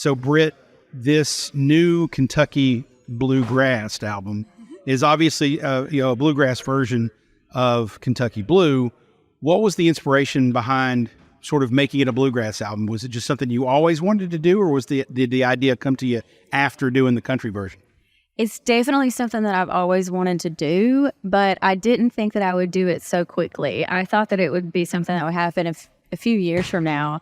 So, Brit, this new Kentucky Bluegrassed album is obviously a bluegrass version of Kentucky Blue. What was the inspiration behind sort of making it a bluegrass album? Was it just something you always wanted to do, or did the idea come to you after doing the country version? It's definitely something that I've always wanted to do, but I didn't think that I would do it so quickly. I thought that it would be something that would happen a few years from now,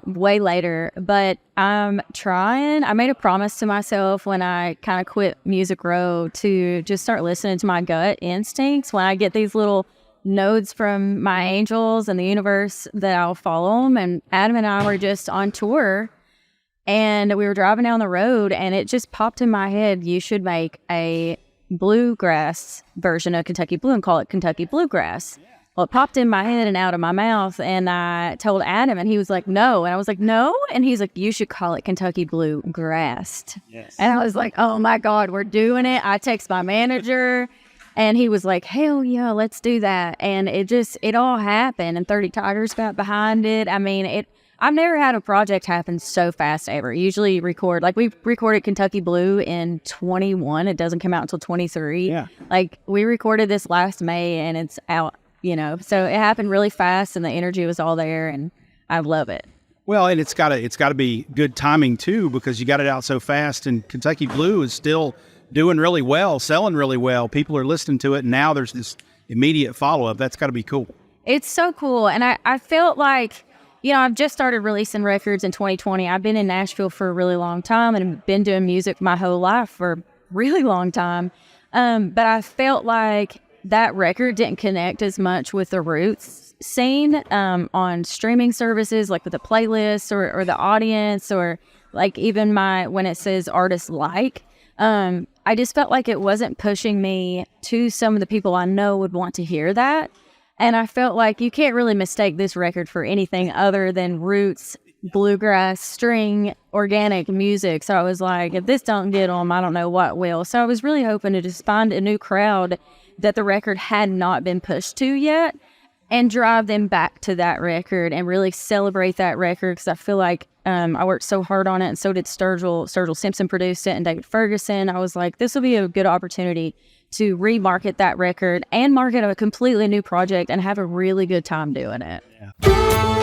way later. But I'm trying. I made a promise to myself when I kind of quit Music Row to just start listening to my gut instincts. When I get these little nodes from my angels and the universe, that I'll follow them. And Adam and I were just on tour, and we were driving down the road, and it just popped in my head, you should make a bluegrass version of Kentucky Blue and call it Kentucky Bluegrass. Well, it popped in my head and out of my mouth, and I told Adam, and he was like, no. And I was like, no? And he's like, you should call it Kentucky Bluegrassed. Yes. And I was like, oh my God, we're doing it. I text my manager, and he was like, hell yeah, let's do that. And it all happened, and 30 Tigers got behind it. I mean, I've never had a project happen so fast ever. Usually we recorded Kentucky Blue in 21. It doesn't come out until 23. Yeah. Like, we recorded this last May, and it's out, so it happened really fast, and the energy was all there, and I love it. Well, and it's gotta be good timing too, because you got it out so fast, and Kentucky Blue is still doing really well, selling really well. People are listening to it, and now there's this immediate follow-up. That's got to be cool. It's so cool, and I felt like, I've just started releasing records in 2020. I've been in Nashville for a really long time and been doing music my whole life for a really long time. But I felt like that record didn't connect as much with the Roots scene on streaming services, like with the playlist or the audience, or like even when it says artists like. I just felt like it wasn't pushing me to some of the people I know would want to hear that. And I felt like you can't really mistake this record for anything other than roots, bluegrass, string, organic music. So I was like, if this don't get them, I don't know what will. So I was really hoping to just find a new crowd that the record had not been pushed to yet, and drive them back to that record and really celebrate that record, because I feel like I worked so hard on it, and so did Sturgill. Sturgill Simpson produced it, and David Ferguson. I was like, this will be a good opportunity to remarket that record and market a completely new project and have a really good time doing it. Yeah.